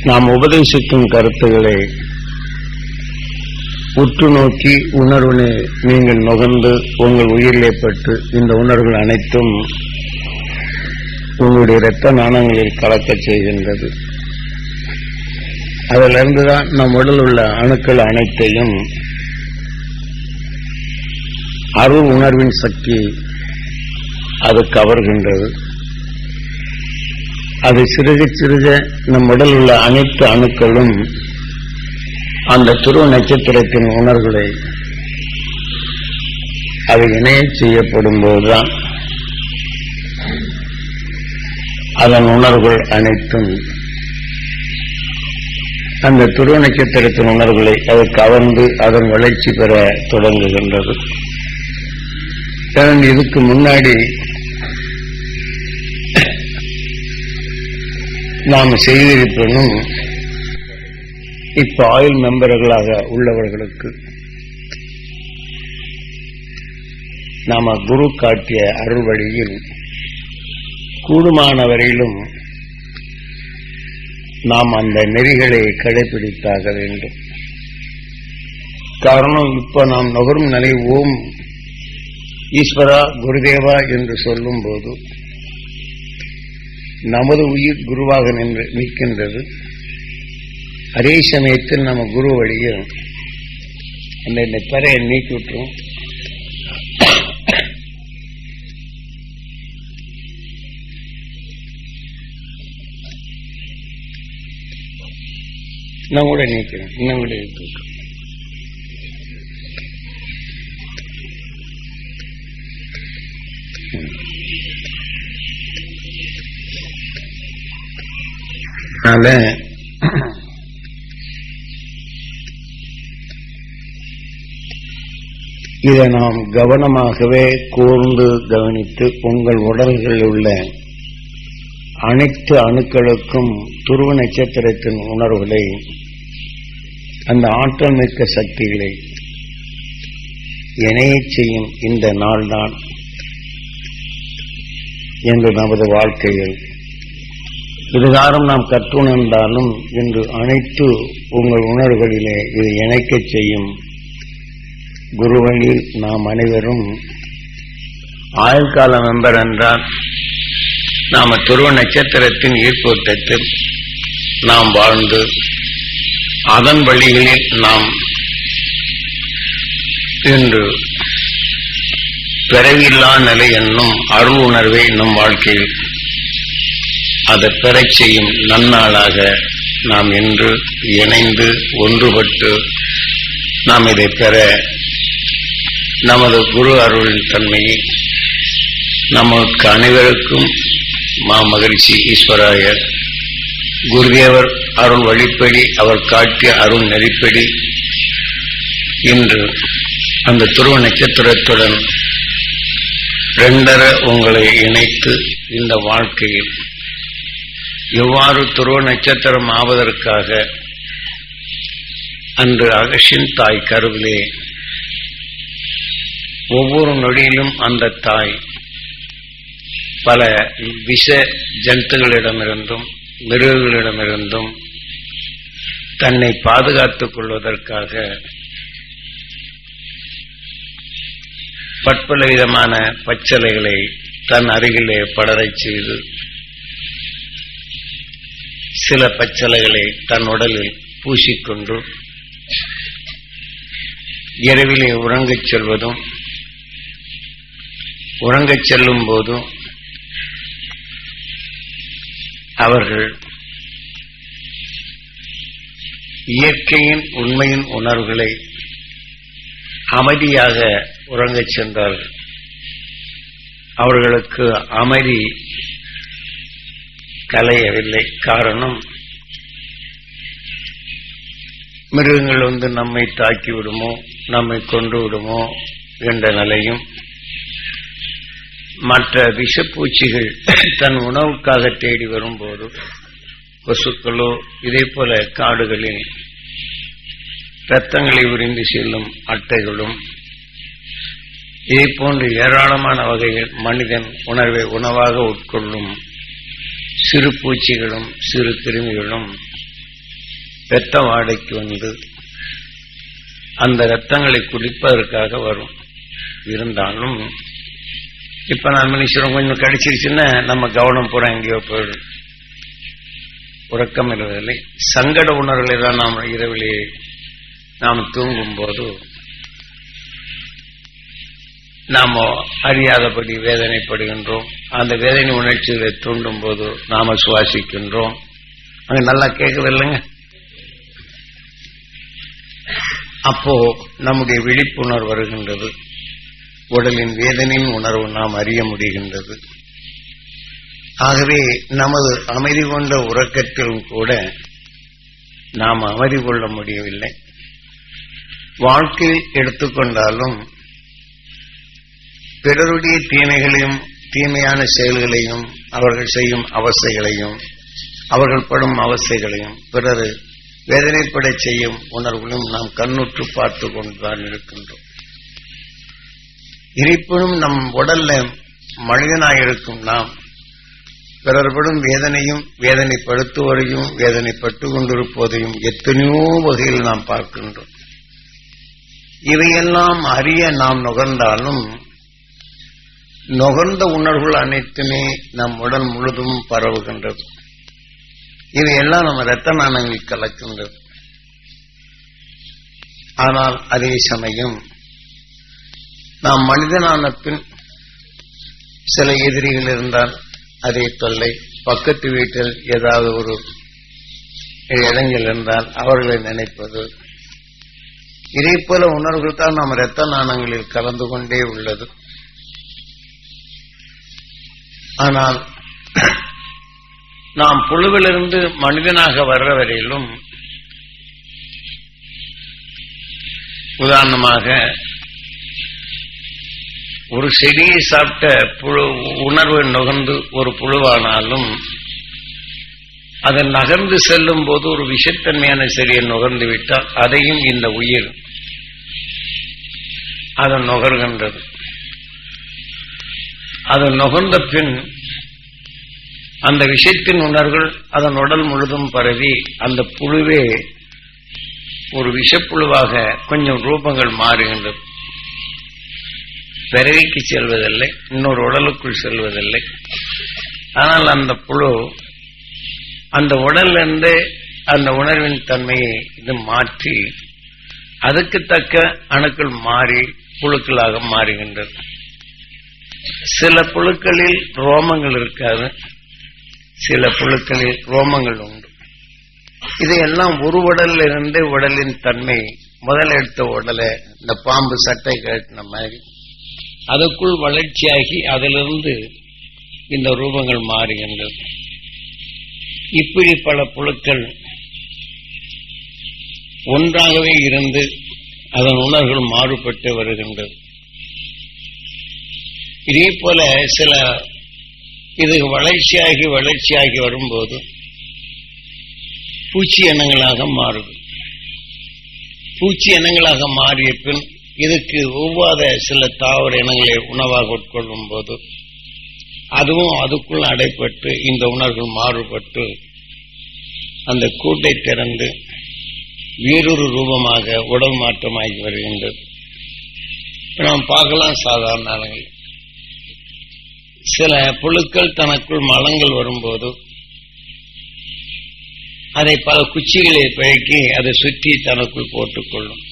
நாம் உபதேசிக்கும் கருத்துக்களை உற்று நோக்கி உணர்வினை நீங்கள் நுகர்ந்து உங்கள் உயிரிலே பட்டு இந்த உணர்வுகள் அனைத்தும் உங்களுடைய இரத்த நாணங்களில் கலக்கச் செய்கின்றது. அதிலிருந்துதான் நம் உடல் உள்ள அணுக்கள் அனைத்தையும் அருள் உணர்வின் சக்தி அது கவர்கின்றது. அது சிறுக சிறுக நம் உடல் உள்ள அனைத்து அணுக்களும் அந்த துருவ நட்சத்திரத்தின் உணர்வுகளை அது இணைய செய்யப்படும் போதுதான் அதன் உணர்வுகள் அனைத்தும் அந்த துருவ நட்சத்திரத்தின் உணர்வுகளை அது கவர்ந்து அதன் வளர்ச்சி பெற தொடங்குகின்றது. இதுக்கு முன்னாடி நாம் செய்திருப்பதும் இப்ப ஆயுள் மெம்பர்களாக உள்ளவர்களுக்கு நாம குரு காட்டிய அருள் வழியில் கூடுமான வரையிலும் நாம் அந்த நெறிகளை கடைபிடித்தாக வேண்டும். காரணம், இப்ப நாம் நுகரும் நிலை ஓம் ஈஸ்வரா குருதேவா என்று சொல்லும் போது நமது உயிர் குருவாக நிற்கின்றது. அதே சமயத்தில் நம்ம குரு வழியில் அந்த பெறையை நீக்கி விட்டுரும். நான் கூட நீக்கிறேன், இன்னும் கூட இருக்கு. இதை நாம் கவனமாகவே கூர்ந்து கவனித்து உங்கள் உடல்களில் உள்ள அனைத்து அணுக்களுக்கும் துருவ நட்சத்திரத்தின் உணர்வுகளை அந்த ஆற்றல் மிக்க சக்திகளை இணையச் செய்யும் இந்த நாள்தான் என்று நமது வாழ்க்கையில் இதுகாரம் நாம் கற்றுணர்ந்தாலும் இன்று அனைத்து உங்கள் உணர்வுகளிலே இது இணைக்கச் செய்யும் குருவழியில் நாம் அனைவரும் ஆயுள்கால மெம்பர் என்றால் நாம துருவ நட்சத்திரத்தின் ஈர்ப்போட்டத்தில் நாம் வாழ்ந்து அதன் வழிகளில் நாம் இன்று பிறவில்லா நிலை என்னும் அருள் உணர்வை நம் வாழ்க்கையில் அதை பெறச் செய்யும் நன்னாளாக நாம் இன்று இணைந்து ஒன்றுபட்டு நாம் இதை பெற நமது குரு அருளின் தன்மையை நமக்கு அனைவருக்கும் மகிழ்ச்சி ஈஸ்வராயர் குருதேவர் அருள் வழிப்படி அவர் காட்டிய அருள் நெறிப்படி இன்று அந்த துருவ நட்சத்திரத்துடன் இரண்டர உங்களை இணைத்து இந்த வாழ்க்கையில் எவ்வாறு துருவ நட்சத்திரம் ஆவதற்காக அன்று அகசியன் தாய் கருவிலே ஒவ்வொரு நொடியிலும் அந்த தாய் பல விஷ ஜந்துகளிடமிருந்தும் மிருகங்களிடமிருந்தும் தன்னை பாதுகாத்துக் கொள்வதற்காக பற்பல விதமான பச்சலைகளை தன் அருகிலே படரச் செய்து சில பச்சலைகளை தன் உடலில் பூசிக்கொண்டு இரவிலே உறங்கச் செல்வதும் உறங்கச் செல்லும் போதும் அவர்கள் இயற்கையின் உண்மையின் உணர்வுகளை அமைதியாக உறங்கச் சென்றார்கள். அவர்களுக்கு அமைதி கலையவில்லை. காரணம், மிருகங்கள் நம்மை தாக்கி விடுமோ நம்மை கொண்டு விடுமோ என்ற நிலையும் மற்ற விஷப்பூச்சிகள் தன் உணவுக்காக தேடி வரும்போது கொசுக்களோ இதே போல காடுகளில் இரத்தங்களை உறிந்து செல்லும் அட்டைகளும் இதே போன்று ஏராளமான வகையில் மனிதன் உணர்வை உணவாக உட்கொள்ளும் சிறு பூச்சிகளும் சிறு கிருமிகளும் இரத்த வாடைக்கு வந்து அந்த இரத்தங்களை குடிப்பதற்காக வரும். இருந்தாலும் இப்ப நான் மனுஷன் கொஞ்சம் கடிச்சிருச்சுன்னா நம்ம கவனம் பூரா எங்கேயோ போயிடும். உறக்கம் இருவதில்லை. சங்கட உணர்வுகளை தான் நாம் இரவிலே நாம் தூங்கும் போது நாம் அறியாதபடி வேதனைப்படுகின்றோம். அந்த வேதனை உணர்ச்சிகளை தூண்டும் போது நாம சுவாசிக்கின்றோம். அங்க நல்லா கேட்குது இல்லைங்க. அப்போ நம்முடைய விழிப்புணர்வு வருகின்றது. உடலின் வேதனையின் உணர்வு நாம் அறிய முடிகின்றது. ஆகவே நமது அமைதி கொண்ட உறக்கத்திலும் கூட நாம் அமைதி கொள்ள முடியவில்லை. வாழ்க்கையில் எடுத்துக்கொண்டாலும் பிறருடைய தீமைகளையும் தீமையான செயல்களையும் அவர்கள் செய்யும் அவஸ்தைகளையும் அவர்கள் படும் அவஸ்தைகளையும் பிறர் வேதனைப்பட செய்யும் உணர்வுகளும் நாம் கண்ணுற்று பார்த்து கொண்டுதான் இருக்கின்றோம். இருப்பினும் நம் உடல்ல மனிதனாயிருக்கும் நாம் பிறர்படும் வேதனையும் வேதனைப்படுத்துவதையும் வேதனைப்பட்டு கொண்டிருப்பதையும் எத்தனையோ வகையில் நாம் பார்க்கின்றோம். இவையெல்லாம் அறிய நாம் நுகர்ந்தாலும் நுகர்ந்த உணர்வுகள் அனைத்துமே நம் உடல் முழுதும் பரவுகின்றது. இவையெல்லாம் நம்ம இரத்த நாணங்களில் கலக்கின்றது. ஆனால் அதே சமயம் நாம் மனிதனான பின் சில எதிரிகள் இருந்தால் அதே தொல்லை, பக்கத்து வீட்டில் ஏதாவது ஒரு இடங்கள் இருந்தால் அவர்களை நினைப்பது, இதே போல உணர்வுகள் தான் நம் இரத்த நாணங்களில் கலந்து கொண்டே உள்ளது. ஆனால் நாம் புழுவிலிருந்து மனிதனாக வர்ற வரையிலும் உதாரணமாக ஒரு செடியை சாப்பிட்ட புழு உணர்வு நுகர்ந்து ஒரு புழுவானாலும் அதை நகர்ந்து செல்லும் போது ஒரு விஷத்தன்மையான செடியை நுகர்ந்து விட்டால் அதையும் இந்த உயிர் அதை நுகர்கின்றது. அது நுகர்ந்த பின் அந்த விஷத்தின் உணர்வுகள் அதன் உடல் முழுதும் பரவி அந்த புழுவே ஒரு விஷப்புழுவாக கொஞ்சம் ரூபங்கள் மாறுகின்றது. பிறவிக்கு செல்வதில்லை, இன்னொரு உடலுக்குள் செல்வதில்லை. ஆனால் அந்த புழு அந்த உடலிலிருந்து அந்த உணர்வின் தன்மையை இது மாற்றி அதுக்கு தக்க அணுக்கள் மாறி புழுக்களாக மாறுகின்றது. சில புழுக்களில் ரோமங்கள் இருக்காது, சில புழுக்களில் ரோமங்கள் உண்டு. இதையெல்லாம் ஒரு உடல்ல இருந்து உடலின் தன்மை முதல் எடுத்த உடலை இந்த பாம்பு சட்டை கட்டின மாதிரி அதுக்குள் வளர்ச்சியாகி அதிலிருந்து இந்த ரூபங்கள் மாறுகின்றது. இப்படி பல புழுக்கள் ஒன்றாகவே இருந்து அதன் உணர்வுகள் மாறுபட்டு வருகின்றது. இதே போல சில இது வளர்ச்சியாகி வரும்போது பூச்சி எண்ணங்களாக மாறுது. பூச்சி எண்ணங்களாக மாறிய பின் இதுக்கு ஒவ்வாத சில தாவர இனங்களை உணவாக உட்கொள்ளும் போது அதுவும் அதுக்குள் அடைப்பட்டு இந்த உணர்வுகள் மாறுபட்டு அந்த கூட்டை திறந்து வேறொரு ரூபமாக உடல் மாற்றமாகி வருகின்றது. நாம் பார்க்கலாம் சாதாரண நாளங்கள் சில புழுக்கள் தனக்குள் மலங்கள் வரும்போது அதை பல குச்சிகளை பழக்கி அதை சுற்றி தனக்குள் போட்டுக்கொள்ளும்.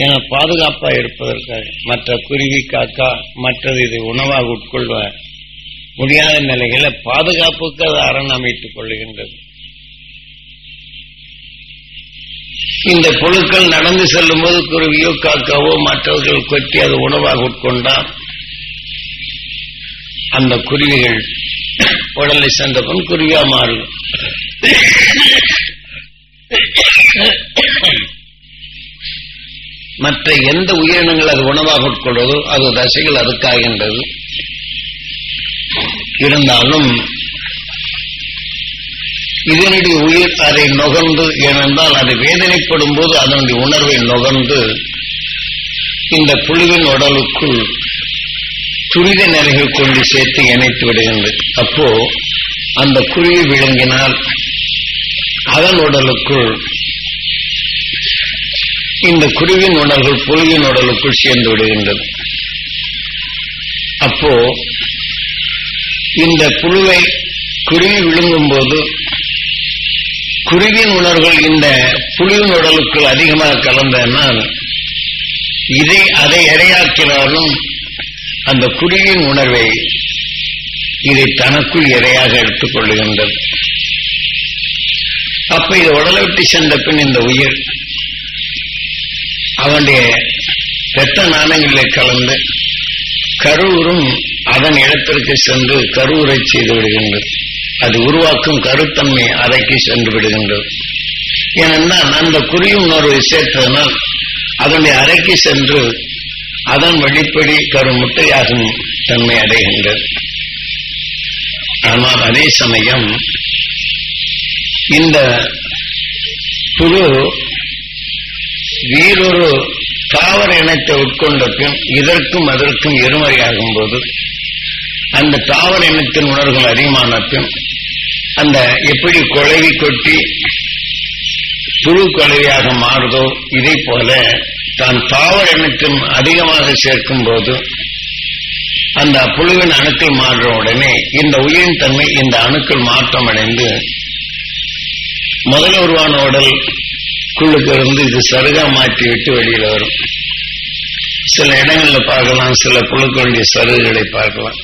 என பாதுகாப்பா இருப்பதற்காக மற்ற குருவி காக்கா மற்றது இது உணவாக உட்கொள்ள முடியாத நிலைகளை பாதுகாப்புக்கு அது அரண் அமைத்துக் கொள்ளுகின்றது. இந்த புழுக்கள் நடந்து செல்லும் போது குருவியோ காக்காவோ மற்றவர்கள் கொத்தி அது உணவாக உட்கொண்டால் அந்த குருவிகள் உடலை சென்ற பின் குருவியா மாறும். மற்ற எந்த உயிரினங்கள் அது உணவாக உட்கொள்வதோ அது தசைகள் அதுக்காகின்றது. இருந்தாலும் இதனுடைய உயிர் அதை நுகர்ந்து, ஏனென்றால் அது வேதனைப்படும் போது அதனுடைய உணர்வை நுகர்ந்து இந்த புழுவின் உடலுக்குள் துரித நிலைகள் கொண்டு சேர்த்து இணைத்து விடுகின்றது. அப்போ அந்த குருவி விழுங்கினால் அதன் உடலுக்குள் இந்த குருவின் உணர்வுகள் புழுவின் உடலுக்குள் சேர்ந்து விடுகின்றது. அப்போ இந்த புழுவை குருவி விழுங்கும் போது குருவின் உணர்வுகள் இந்த புழுவின் உடலுக்குள் அதிகமாக கலந்தனால் அதை இரையாக்கினாலும் அந்த குருவின் உணர்வை இதை தனக்குள் இரையாக எடுத்துக் கொள்ளுகின்றது. அப்ப இது உடலை விட்டு சென்ற பின் இந்த உயிர் அவனுடைய இரத்த நாணங்களிலே கலந்து கருவுறும் அதன் இடத்திற்கு சென்று கருவுரை செய்து விடுகின்றது. அது உருவாக்கும் கருத்தன்மை அறைக்கு சென்று விடுகின்றது. ஏனென்றால் அந்த குருவி உணர்வை சேர்த்ததனால் அதனுடைய அறைக்கு சென்று அதன் வெளிப்படி கருமுட்டையாகும் தன்மை அடைகின்றது. ஆனால் அதே சமயம் இந்த புழு வேறொரு தாவர இனத்தை உட்கொண்ட பின் இதற்கும் அதற்கும் எருமறையாகும் போது அந்த தாவர இனத்தின் உணர்வுகள் அதிகமான பின் அந்த எப்படி குழவி கொட்டி புழு குழவியாக மாறுதோ இதை போல தான் தாவர இனத்தின் அதிகமாக சேர்க்கும் போது அந்த புழுவின் அணுக்கள் மாறுற உடனே இந்த உயிரின் தன்மை இந்த அணுக்கள் மாற்றம் அடைந்து முதல்ல உருவான உடல் குள்ளுக்கு இருந்து இது சருகா மாற்றி விட்டு வெளியில வரும். சில இடங்கள்ல பார்க்கலாம், சில புழுக்களுடைய சருகுகளை பார்க்கலாம்.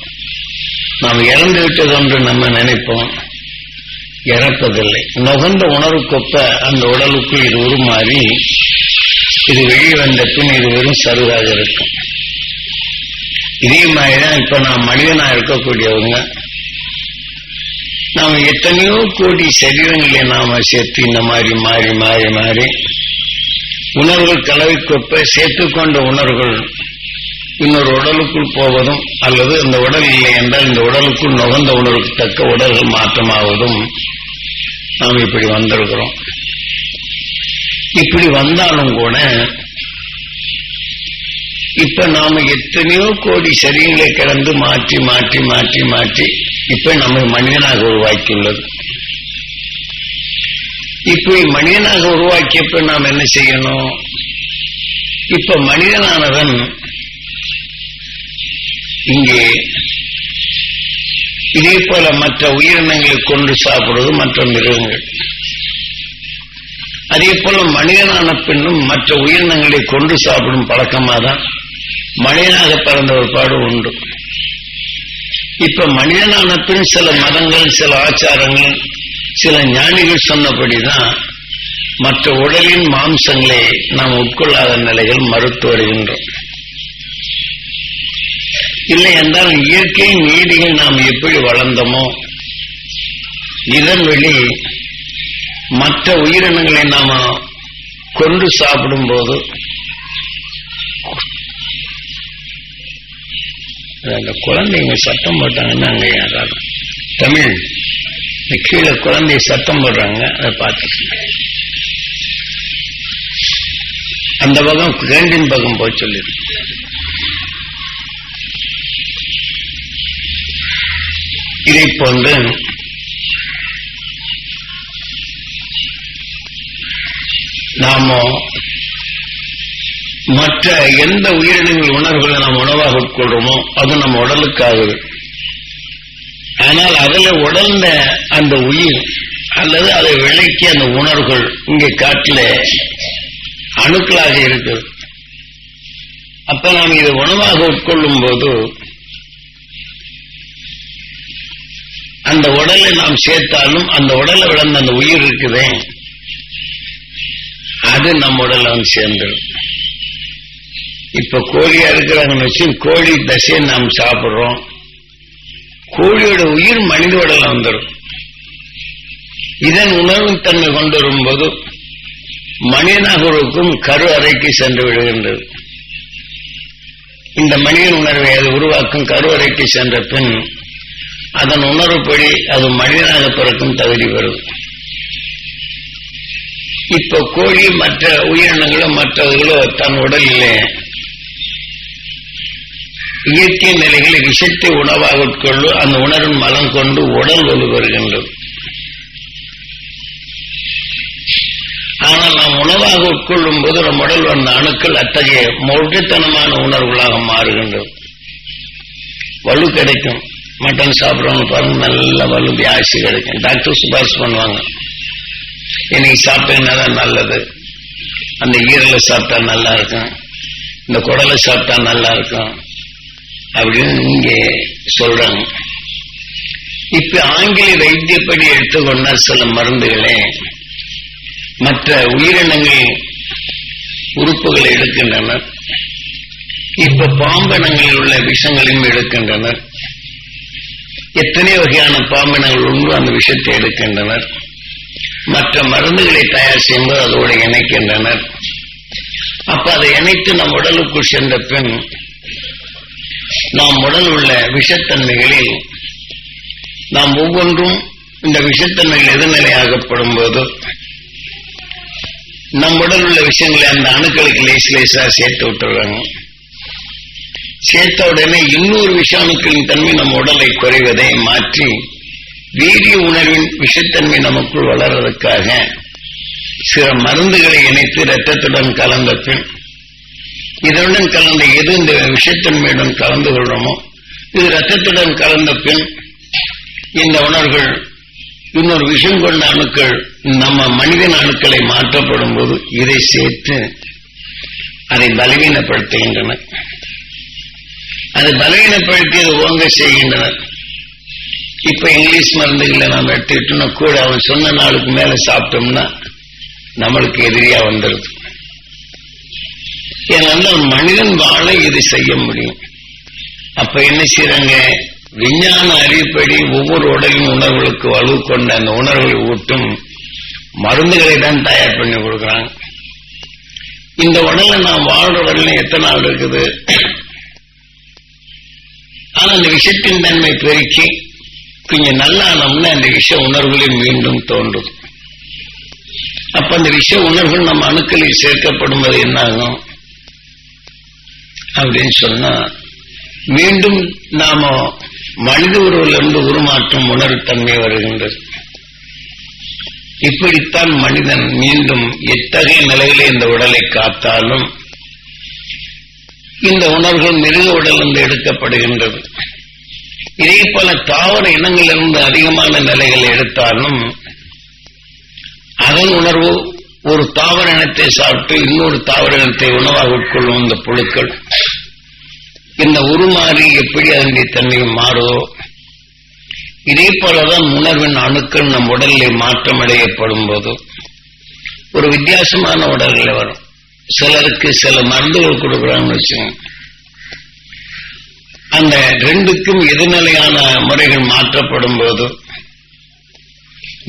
நாம் இறந்து விட்டது ஒன்று நம்ம நினைப்போம், இறப்பதில்லை. நுகர்ந்த உணர்வுக்கொப்ப அந்த உடலுக்கு இது உருமாறி இது வெளியே வந்த பின் இது வெறும் சருகாக இருக்கும். இதே மாதிரிதான் இப்ப நாம் மனிதனா இருக்கக்கூடியவங்க நாம் எத்தனையோ கோடி சரீரங்களை நாம சேர்த்து இந்த மாதிரி மாறி மாறி மாறி உணர்வுகள் கலவைக்கொப்ப சேர்த்துக்கொண்ட உணர்வுகள் இன்னொரு உடலுக்குள் போவதும் அல்லது அந்த உடல் இல்லை என்றால் இந்த உடலுக்குள் நுகர்ந்த உணர்வுக்கு தக்க உடல்கள் மாற்றமாவதும் நாம் இப்படி வந்திருக்கிறோம். இப்படி வந்தாலும் கூட இப்ப நாம எத்தனையோ கோடி சரீரங்களை கடந்து மாற்றி மாற்றி மாற்றி மாற்றி இப்ப நம்ம மனிதனாக உருவாக்கியுள்ளது. இப்படி மனிதனாக உருவாக்கியப்ப நாம் என்ன செய்யணும்? இப்ப மனிதனானவன் இங்கே இதே போல மற்ற உயிரினங்களை கொண்டு சாப்பிடுவது மற்ற மிருகங்கள், அதே போல மனிதனான பின்னும் மற்ற உயிரினங்களை கொண்டு சாப்பிடும் பழக்கமாக தான் மனிதனாக பிறந்த ஒரு பாடு உண்டு. இப்ப மனிதனான பின் சில மதங்கள், சில ஆச்சாரங்கள், சில ஞானிகள் சொன்னபடிதான் மற்ற உடலின் மாம்சங்களை நாம் உட்கொள்ளாத நிலைகள் மறுத்து வருகின்றோம். இல்லை என்றால் இயற்கை நீதிகள் நாம் எப்படி வளர்ந்தோமோ இதன் வெளி மற்ற உயிரினங்களை நாம கொண்டு சாப்பிடும் போது அந்த குழந்தைங்க சத்தம் போட்டாங்கன்னா அங்க யாராவது தமிழ் கீழே குழந்தை சத்தம் போடுறாங்க, அதை பார்த்து அந்த பக்கம் கேண்டின் பக்கம் போய் சொல்லிடு. இதை போன்று நாம மற்ற எந்த உயிரினங்கள் உணர்வுகளை நாம் உணவாக உட்கொள்றோமோ அது நம்ம உடலுக்காகுது. ஆனால் அதுல உடல்ந்த அந்த உயிர் அல்லது அதை விளக்கி அந்த உணர்வுகள் இங்கே காட்டில அணுக்களாக இருக்குது. அப்ப நாம் இதை உணவாக உட்கொள்ளும் போது அந்த உடலை நாம் சேர்த்தாலும் அந்த உடலை விளந்த அந்த உயிர் இருக்குதே அது நம்ம உடல்ல வந்து சேர்ந்துடும். இப்ப கோழியா இருக்கிறாங்கன்னு வச்சு கோழி தசையை நாம் சாப்பிடுறோம், கோழியோட உயிர் மனித உடல்ல வந்துடும். இதன் உணர்வு தன்மை கொண்டு வரும்போது மனிதனாகவுக்கும் கரு அறைக்கு சென்று விடுகின்றது. இந்த மனிதன் உணர்வை அது உருவாக்கும் கரு அறைக்கு சென்ற பின் அதன் உணர்வுப்படி அது மனிதனாக பிறக்கும் தகுதி வருது. இப்ப கோழி மற்ற உயிரினங்களோ மற்றவர்களோ தன் உடலிலே இயற்கை நிலைகளை விஷத்தை உணவாக உட்கொள்ளும் அந்த உணர்வின் மலம் கொண்டு உடல் வலு வருகின்றது. ஆனால் நாம் உணவாக உட்கொள்ளும் போது நம் உடல் வந்த அணுக்கள் அத்தகைய மொழித்தனமான உணர்வுகளாக மாறுகின்றது. வலு கிடைக்கும். மட்டன் சாப்பிட்றவங்க பாருங்க, நல்ல வலு வியாசி கிடைக்கும். டாக்டர் சிபாரிசு பண்ணுவாங்க, இன்னைக்கு சாப்பிட்டீங்கன்னாதான் நல்லது, அந்த ஈரலை சாப்பிட்டா நல்லா இருக்கும், இந்த குடலை சாப்பிட்டா நல்லா இருக்கும் அப்படின்னு இங்க சொல்றாங்க. இப்ப ஆங்கில வைத்தியப்படி எடுத்துக்கொண்ட சில மருந்துகளே மற்ற உயிரினங்கள் உறுப்புகளை எடுக்கின்றனர். இப்ப பாம்பினங்களில் உள்ள விஷங்களையும் எடுக்கின்றனர். எத்தனை வகையான பாம்பினங்கள் உண்டு, அந்த விஷத்தை எடுக்கின்றனர். மற்ற மருந்துகளை தயார் செய்யும்போது அதோடு இணைக்கின்றனர். அப்ப அதை இணைத்து நம் உடலுக்குள் சென்ற பின் நாம் உடல் உள்ள விஷத்தன்மைகளில் நாம் ஒவ்வொன்றும் இந்த விஷத்தன்மைகள் எதிர்நிலையாகப்படும் போது நம் உடல் உள்ள விஷயங்களை அந்த அணுக்களுக்கு லேசா சேர்த்து விட்டுறாங்க. சேர்த்த உடனே இன்னொரு விஷாணுக்களின் தன்மை நம் உடலை குறைவதை மாற்றி வீரிய உணர்வின் விஷத்தன்மை நமக்குள் வளர்வதற்காக சில மருந்துகளை இணைத்து இரத்தத்துடன் கலந்த பின் இதனுடன் கலந்த எது இந்த விஷத்தன்மையுடன் கலந்து கொள்றோமோ இது இரத்தத்துடன் கலந்த பின் இந்த உணர்வுகள் இன்னொரு விஷம் கொண்ட அணுக்கள் நம்ம மனிதன் அணுக்களை மாற்றப்படும் போது இதை சேர்த்து அதை பலவீனப்படுத்துகின்றன. அதை பலவீனப்படுத்தியது ஓங்க செய்கின்றனர். இப்ப இங்கிலீஷ் மருந்துகளை நாம் எடுத்துக்கிட்டோம்னா கூட அவன் சொன்ன நாளுக்கு மேல சாப்பிட்டோம்னா நம்மளுக்கு எதிரியா வந்துருது. ஏன்னா மனிதன் வாழ இது செய்ய முடியும். அப்ப என்ன செய்யறாங்க, விஞ்ஞான அறிவுப்படி ஒவ்வொரு உடலின் உணர்வுகளுக்கு வலு கொண்ட அந்த உணர்வுகளை ஊட்டும் மருந்துகளை தான் தயார் பண்ணி கொடுக்குறாங்க. இந்த உடலை நாம் வாழ்ற வரையிலும் எத்தனை நாள் இருக்குது, ஆனா அந்த விஷத்தின் தன்மை பெருக்கி கொஞ்சம் நல்லானோம்னா அந்த விஷ உணர்வுகளில் மீண்டும் தோன்றும். அப்ப அந்த விஷ உணர்வுகள் நம்ம அணுக்களில் சேர்க்கப்படும் போது என்ன ஆகும் அப்படின்னு சொன்னா மீண்டும் நாம மனித உறவிலிருந்து உருமாற்றும் உணர்வுத்தன்மை வருகின்றது. இப்படித்தான் மனிதன் மீண்டும் எத்தகைய நிலையிலே இந்த உடலை காத்தாலும் இந்த உணர்வுகள் மிருக உடலிருந்து எடுக்கப்படுகின்றது. இதே போல தாவர இனங்களிலிருந்து அதிகமான நிலைகளை எடுத்தாலும் அதன் உணர்வு ஒரு தாவர இனத்தை சாப்பிட்டு இன்னொரு தாவர இனத்தை உணவாக உட்கொள்ளும் இந்த புழுக்கள் இந்த உருமாறி எப்படி அதனுடைய தன்மை மாறுதோ இதே போலதான் உணர்வின் அணுக்கள் நம் உடலில் மாற்றம் அடையப்படும் போது ஒரு வித்தியாசமான உடல்கள் வரும். சிலருக்கு சில மருந்துகள் கொடுக்குறாங்கன்னு வச்சுக்கோங்க, அந்த ரெண்டுக்கும் எதிர்நிலையான முறைகள் மாற்றப்படும் போது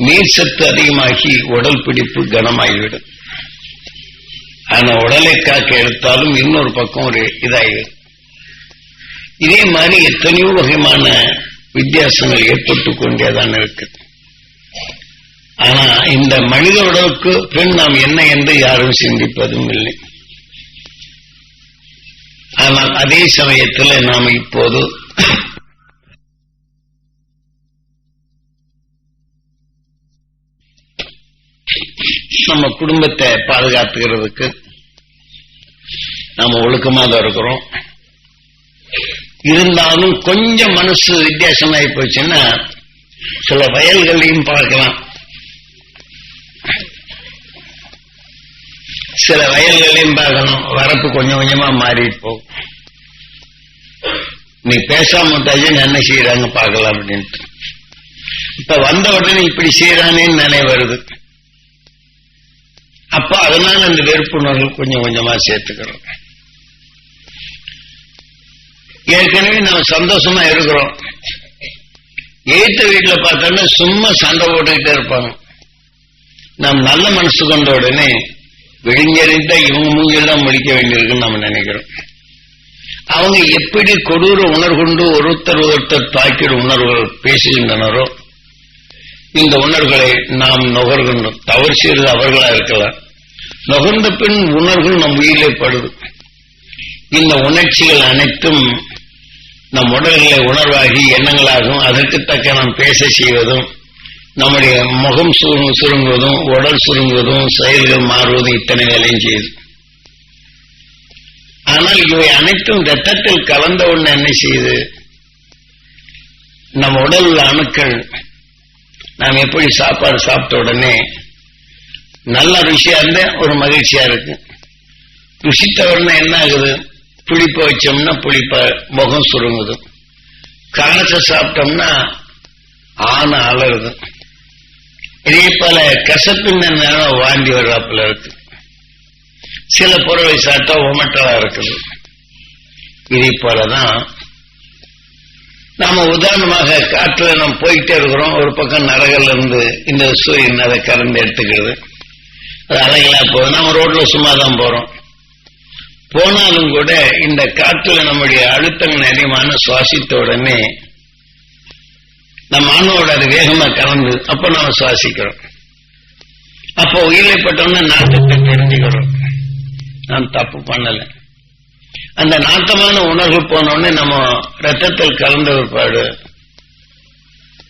நீர் சத்து அதிகமாகி உடல் பிடிப்பு கனமாகிவிடும். ஆனா உடலை காக்க எடுத்தாலும் இன்னொரு பக்கம் ஒரு இதாகிவிடும். இதே மாதிரி எத்தனையோ வகையான வித்தியாசங்கள் ஏற்பட்டுக் கொண்டேதான் இருக்கு. ஆனா இந்த மனித உடலுக்கு பின் நாம் என்ன என்று யாரும் சிந்திப்பதும் இல்லை. ஆனால் அதே சமயத்தில் நாம் இப்போது நம்ம குடும்பத்தை பாதுகாத்துக்கிறதுக்கு நாம ஒழுக்கமாக இருக்கிறோம். இருந்தாலும் கொஞ்சம் மனசு வித்தியாசமாகி போச்சுன்னா சில வயல்களையும் பார்க்கலாம். சில வயல்களையும் பார்க்கணும், வரப்பு கொஞ்சம் கொஞ்சமா மாறிட்டு போகும். நீ பேசாம விட்டாச்சுன்னு என்ன செய்யறாங்க பார்க்கலாம் அப்படின்ட்டு. இப்ப வந்த உடனே இப்படி செய்யறானேன்னு நினைவு வருது. அப்ப அதனால அந்த வெறுப்புணர்வு கொஞ்சம் கொஞ்சமா சேர்த்துக்கிறோம். ஏற்கனவே நம்ம சந்தோஷமா இருக்கிறோம். எய்த்த வீட்டுல பார்த்தோன்னா சும்மா சண்டை போட்டுக்கிட்டே இருப்பாங்க. நாம் நல்ல மனசு கொண்ட உடனே விழிஞ்சறிந்தா இவங்க மூஞ்செல்லாம் முடிக்க வேண்டியிருக்குன்னு நம்ம நினைக்கிறோம். அவங்க எப்படி கொடூர உணர்வு கொண்டு ஒருத்தர் தாக்கிடும் உணர்வுகள் பேசுகின்றனரோ இந்த உணர்வுகளை நாம் நுகர்கின்றோம். தவறு செய்வது அவர்களா இருக்கலாம். நுகர்ந்த பின் உணர்வுகள் நம் உயிரிலே படுது. இந்த உணர்ச்சிகள் அனைத்தும் நம் உடல்களை உணர்வாகி எண்ணங்களாகவும் அதற்கு தக்க நாம் பேச செய்வதும் நம்முடைய முகம் சுருங்குவதும் உடல் சுருங்குவதும் செயல்கள் மாறுவதும் இத்தனை வேலையும் செய்யுது. ஆனால் இவை அனைத்தும் ரத்தத்தில் கலந்த உடனே என்ன செய்யுது? நம்ம உடல் உள்ள அணுக்கள் நாம் எப்படி சாப்பாடு சாப்பிட்ட உடனே நல்ல ருசியா இருந்த ஒரு மகிழ்ச்சியா இருக்கு. ருசித்த உடனே என்ன ஆகுது? புளிப்ப வச்சோம்னா புளிப்ப முகம் சுருங்குது. காரத்தை சாப்பிட்டோம்னா ஆன அலருது. இதே போல கசப்பின் நேரம் வாந்தி வர்றாப்புல இருக்கு. சில பொருளை சாப்பிட்டா உமட்டலா இருக்குது. இதே போலதான் நாம உதாரணமாக காற்றுல நம்ம போயிட்டே இருக்கிறோம். ஒரு பக்கம் நரகல்ல இருந்து இந்த சூரியன் அதை கறந்து எடுத்துக்கிறது. அது அலைகளா போகுது. நம்ம ரோட்ல சும்மா தான் போறோம். போனாலும் கூட இந்த காற்றுல நம்முடைய அழுத்தங்கள் அதிகமான சுவாசித்த உடனே நம்ம ஆன்மாவோட அது வேகமா கலந்து அப்ப நாம சுவாசிக்கிறோம். அப்போ உயிரிழப்பட்டோம்னா நாட்டத்தை தெரிஞ்சுக்கிறோம். நான் தப்பு பண்ணல. அந்த நாட்டமான உணர்வு போனோடனே நம்ம ரத்தத்தில் கலந்த ஒருபாடு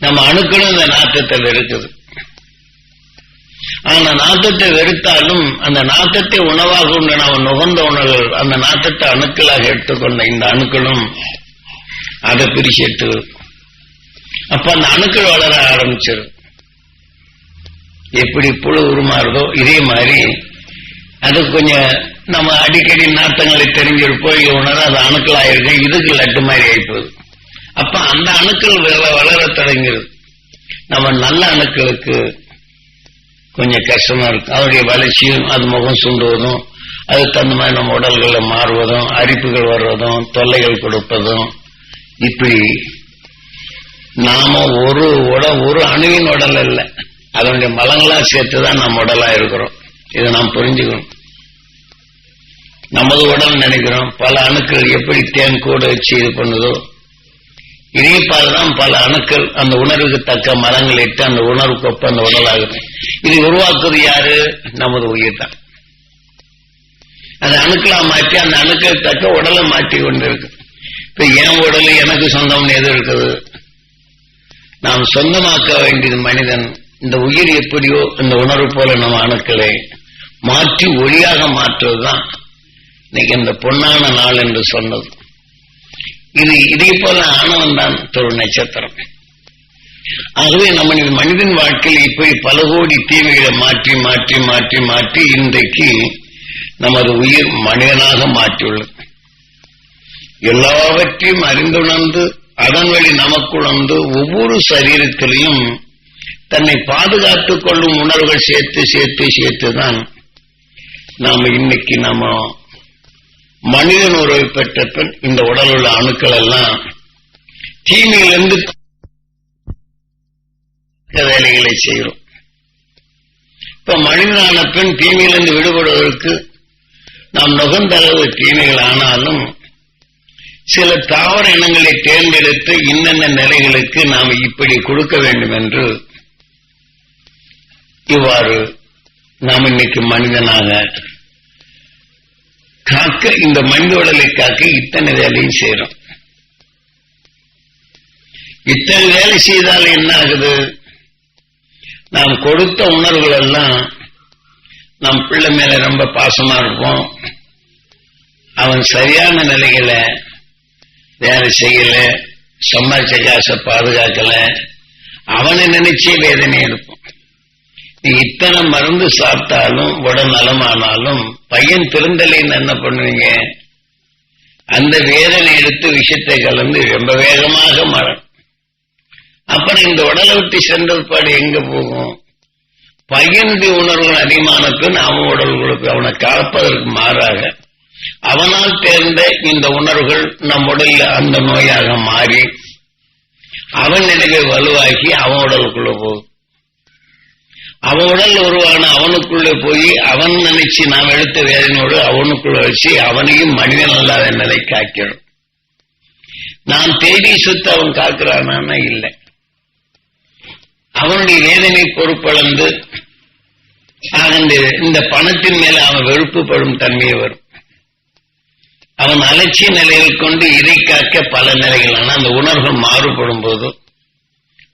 நம்ம அணுக்களும் அந்த நாட்டத்தை வெறுக்குது. அந்த நாட்டத்தை வெறுத்தாலும் அந்த நாட்டத்தை உணவாக உண்டு நாம் நுகர்ந்த உணர்வுகள் அந்த நாட்டத்தை அணுக்களாக எடுத்துக்கொண்ட இந்த அணுக்களும் அதை பிரிச்சு எடுத்து அப்ப அந்த அணுக்கள் வளர ஆரம்பிச்சிடும். எப்படி புழு உருமாறுதோ இதே மாதிரி அது கொஞ்சம் நம்ம அடிக்கடி நாட்டங்களை தெரிஞ்சிருப்போம். இது உணர அது அணுக்கள் ஆயிருக்கு. இதுக்கு லட்டு மாதிரி ஆயிப்போகுது. அப்ப அந்த அணுக்கள் வளர தொடங்கிடுது. நம்ம நல்ல அணுக்களுக்கு கொஞ்சம் கஷ்டமா இருக்கும். அதனுடைய வளர்ச்சியும் அது முகம் சுண்டுவதும் அதுக்கு தகுந்த மாதிரி நம்ம உடல்களை மாறுவதும் அரிப்புகள் வர்றதும் தொல்லைகள் கொடுப்பதும் இப்படி நாம ஒரு அணுவின் உடல் அல்ல, அதனுடைய மலங்களா சேர்த்துதான் நம்ம உடலா இருக்கிறோம். இதை நாம் புரிஞ்சுக்கணும். நமது உடல் நினைக்கிறோம். பல அணுக்கள் எப்படி தேன் கூட வச்சு இது பண்ணுதோ இதே போலதான் பல அணுக்கள் அந்த உணர்வுக்கு தக்க மரங்கள் இட்டு அந்த உணர்வுக்கு ஒப்ப அந்த உடலாகுது. இது உருவாக்குறது யாரு? நமது உயிர் தான். அந்த அணுக்களா மாற்றி அந்த அணுக்கள் தக்க உடலை மாற்றி கொண்டு இருக்கு. இப்ப என் உடல் எனக்கு சொந்தம்னு எது இருக்குது? நாம் சொந்தமாக்க வேண்டியது மனிதன். இந்த உயிர் எப்படியோ இந்த உணர்வு போல நம்ம அணுக்களை மாற்றி ஒளியாக மாற்றுவதுதான் இன்னைக்கு இந்த பொன்னான நாள் என்று சொன்னது. இது இதே போல ஆனவன் தான் ஒரு நட்சத்திரம். ஆகவே நம்ம மனிதன் வாழ்க்கையில் இப்படி பல கோடி தீமைகளை மாற்றி மாற்றி மாற்றி மாற்றி இன்றைக்கு நமது உயிர் மனிதனாக மாற்றியுள்ளது. எல்லாவற்றையும் அறிந்துணர்ந்து அதன் வழி நமக்குள் வந்து ஒவ்வொரு சரீரத்திலையும் தன்னை பாதுகாத்துக் கொள்ளும் உணர்வுகள் சேர்த்து சேர்த்து சேர்த்துதான் நாம இன்னைக்கு நம்ம மனிதன் உறவை பெற்ற பின் இந்த உடல் உள்ள அணுக்கள் எல்லாம் தீமையிலிருந்து வேலைகளை செய்கிறோம். இப்ப மனிதனான பின் தீமையிலிருந்து விடுபடுவதற்கு நாம் நுகர்ந்தளவு தீமைகள் ஆனாலும் சில தாவர இனங்களை தேர்ந்தெடுத்து இன்னென்ன நிலைகளுக்கு நாம் இப்படி கொடுக்க வேண்டும் என்று இவ்வாறு நாம் இன்னைக்கு மனிதனாக காக்க இந்த மனித உடலை காக்க இத்தனை வேலையும் செய்யறோம். இத்தனை வேலை செய்தால் என்ன ஆகுது? நாம் கொடுத்த உணர்வுகள் எல்லாம் நம் பிள்ளை மேல ரொம்ப பாசமா இருப்போம். அவன் சரியான நிலைகளை வேலை செய்யல, சம்பாதிச்ச காசை பாதுகாக்கல, அவனை நினைச்சே வேதனை இருக்கும். நீ இத்தனை மருந்து சாப்பிட்டாலும் உடல் நலமானாலும் பையன் திருந்தலைன்னு என்ன பண்ணுவீங்க? அந்த வேதனை எடுத்து விஷத்தை கலந்து ரொம்ப வேகமாக மரம். அப்புறம் இந்த உடலை விட்டு சென்றபாடு எங்க போகும்? பையனுடைய உணர்வுகள் அதிகமான பின் அவன் உடல்களுக்கு அவனை காப்பதற்கு மாறாக அவனால் தேர்ந்த இந்த உணர்வுகள் நம் உடலில் அந்த நோயாக மாறி அவன் நினைவை வலுவாக்கி அவன் உடலுக்குள்ள போகும். அவன் உடல் உருவான அவனுக்குள்ளே போய் அவன் நினைச்சு நாம் எடுத்த வேதனையோடு அவனுக்குள்ள வச்சு அவனையும் மனிதன் அல்லாத நிலை காக்கிறோம். நான் தேடி சுத்த அவன் காக்கிறானா? இல்லை. அவனுடைய வேதனை பொறுப்பளந்து இந்த பணத்தின் மேல அவன் வெறுப்புப்படும் தன்மையை வரும். அவன் அலட்சிய நிலையில் கொண்டு இதை காக்க பல நிலைகள். ஆனால் அந்த உணர்வுகள் மாறுபடும் போது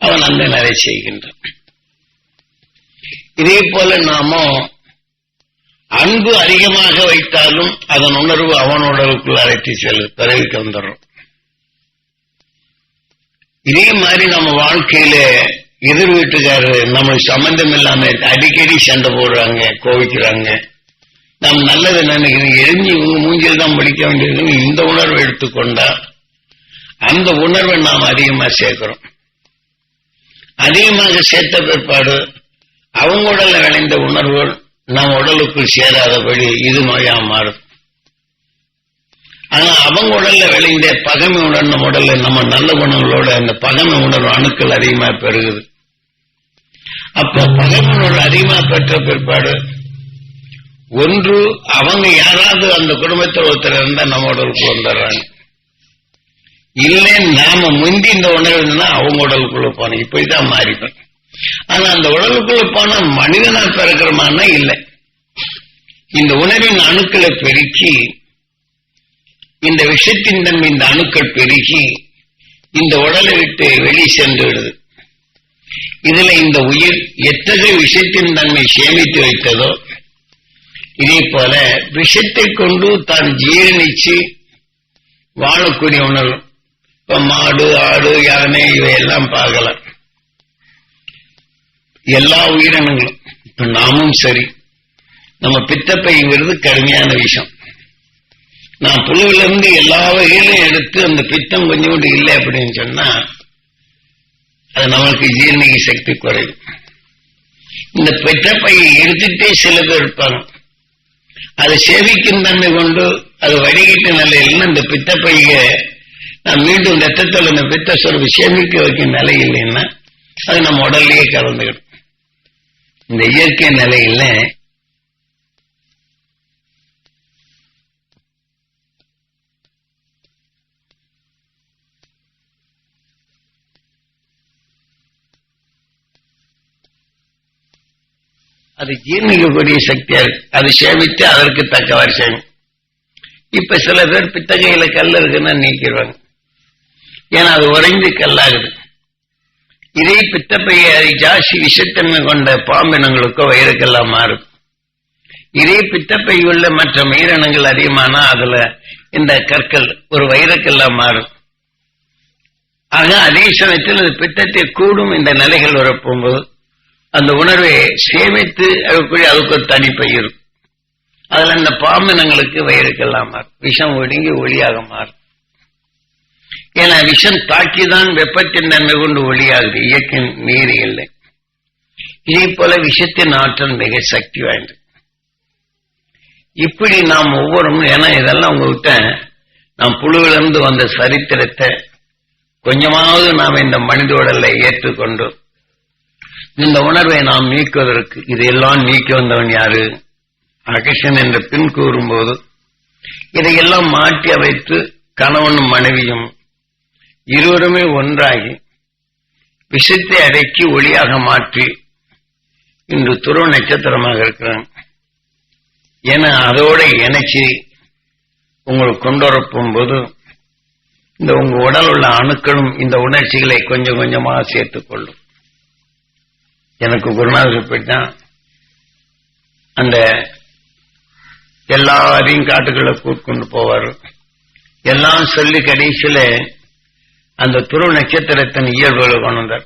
அவன் அந்த நிலை செய்கின்றான். இதே போல நாம அன்பு அதிகமாக வைத்தாலும் அதன் உணர்வு அவன் உடலுக்குள் அழைத்து செல்லு பிறவிக்கு வந்துடுறோம். இதே மாதிரி நம்ம வாழ்க்கையில எதிர் வீட்டுக்காரரு நம்மளுக்கு சம்பந்தம் இல்லாம அடிக்கடி சண்டை போடுறாங்க, கோவிக்கிறாங்க. நாம் நல்லது நினைக்கிறோம், எரிஞ்சு இவங்க மூஞ்சில் தான் படிக்க வேண்டியது. இந்த உணர்வை எடுத்துக்கொண்டா அந்த உணர்வை நாம் அதிகமா சேர்க்கிறோம். அதிகமாக சேர்த்த பிற்பாடு அவங்க உடல்ல விளைந்த உணர்வுகள் நம் உடலுக்குள் சேராதபடி இது நோயா மாறும். ஆனா அவங்க உடல்ல விளைந்த பகைமை உணர்வு நம்ம உடல்ல நம்ம நல்ல குணங்களோட அந்த பகைமை உணர்வு அணுக்கள் அதிகமா பெருகுது. அப்ப பகைமை உணர்வு அதிகமா பெற்ற பிற்பாடு ஒன்று அவங்க யாராவது அந்த குடும்பத்தில் ஒருத்தர் இருந்தா நம்ம உடலுக்கு வந்துடுறாங்க. இல்லை நாம முந்தி இந்த உணர்வு இருந்தா அவங்க உடலுக்குள்ள போனோம். இப்படிதான் மாறிப்போம். ஆனா அந்த உடலுக்குள்ள போனா மனிதனா பிறக்கிறோமானா இல்லை. இந்த உணர்வின் அணுக்களை பெருக்கி இந்த விஷத்தின் தன்மை இந்த அணுக்கள் பெருகி இந்த உடலை விட்டு வெளியே சென்று விடுது. இதுல இந்த உயிர் எத்தகைய விஷத்தின் தன்மை சேமித்து வைத்ததோ இதே போல விஷத்தை கொண்டு தான் ஜீரணிச்சு வாழக்கூடிய உணர்வு. இப்ப மாடு, ஆடு, யானை இவையெல்லாம் பார்க்கலாம். எல்லா உயிரினங்களும் இப்ப நாமும் சரி, நம்ம பித்தப்பைங்கிறது கடுமையான விஷம். நான் புழுவில இருந்து எல்லா வகையிலும் எடுத்து அந்த பித்தம் கொஞ்சம் கூட இல்லை அப்படின்னு சொன்னா அது நம்மளுக்கு ஜீரணிக்க சக்தி குறையும். இந்த பித்தப்பையை எடுத்துட்டே சில பேர் இருப்பாங்க. அதை சேவிக்கும் தன்மை கொண்டு அது வடிகட்ட நிலையில்னா இந்த பித்தப்பைய நான் மீண்டும் ரத்தத்தில் இந்த பித்த சொருப்பு சேமிக்க வைக்கும் நிலை இல்லைன்னா அது நம்ம உடல்லையே கலந்துக்கிடும். இந்த இயற்கை நிலையில அது ஜீர்ணிக்கக்கூடிய சக்தியா இருக்கு. அது சேமித்து அதற்கு தக்கவாறு செய்யும். இப்ப சில பேர் பித்தகையில கல் இருக்குன்னா நீக்கிடுவாங்க. ஏன்னா அது உறைந்து கல்லாகுது. இதே பித்தப்பையை ஜாஸ்தி விஷத்தன்மை கொண்ட பாம்பினங்களுக்கோ வைரக்கெல்லாம் மாறும். இதே பித்தப்பை உள்ள மற்ற உயிரினங்கள் அதிகமானா அதுல இந்த கற்கள் ஒரு வைரக்கெல்லாம் மாறும். ஆக அதே சமயத்தில் அது பித்தத்தை கூடும் இந்த நிலைகள் வரப்போகும்போது அந்த உணர்வை சேமித்து அதுக்கு ஒரு தனிப்பை இருக்கும். அதுல இந்த பாம்பினங்களுக்கு வயிறுக்கெல்லாம் மாறும். விஷம் ஒடுங்கி ஒளியாக மாறும். ஏன்னா விஷம் தாக்கிதான் வெப்பத்தின் தன்மை கொண்டு ஒளியாகுது. இயற்கை நீர் இல்லை. இதே போல விஷத்தின் ஆற்றல் மிக சக்தி வாய்ந்தது. இப்படி நாம் ஒவ்வொரு ஏன்னா இதெல்லாம் உங்ககிட்ட நாம் புழுவிலிருந்து வந்த சரித்திரத்தை கொஞ்சமாவது நாம் இந்த மனித உடலை ஏற்றுக்கொண்டு இந்த உணர்வை நாம் நீக்குவதற்கு இதையெல்லாம் நீக்கி வந்தவன் யாரு? அகஷன் என்ற பின் கூறும்போது இதையெல்லாம் மாற்றி அமைத்து கணவனும் மனைவியும் இருவருமே ஒன்றாகி விஷத்தை அடக்கி ஒளியாக மாற்றி இன்று துருவ நட்சத்திரமாக இருக்கிறாங்க. என அதோட இணைச்சி உங்களுக்கு கொண்டு வரப்போகும்போது இந்த உங்க உடல் உள்ள அணுக்களும் இந்த உணர்ச்சிகளை கொஞ்சம் கொஞ்சமாக சேர்த்துக் கொள்ளும். எனக்கு குருநாதர் போயிட்டான் அந்த எல்லாரையும் காட்டுக்குள்ள கூட்கொண்டு போவார். எல்லாம் சொல்லி கடைசியில அந்த துருவ நட்சத்திரத்தின் இயல்புகளை கொண்டு வந்தார்.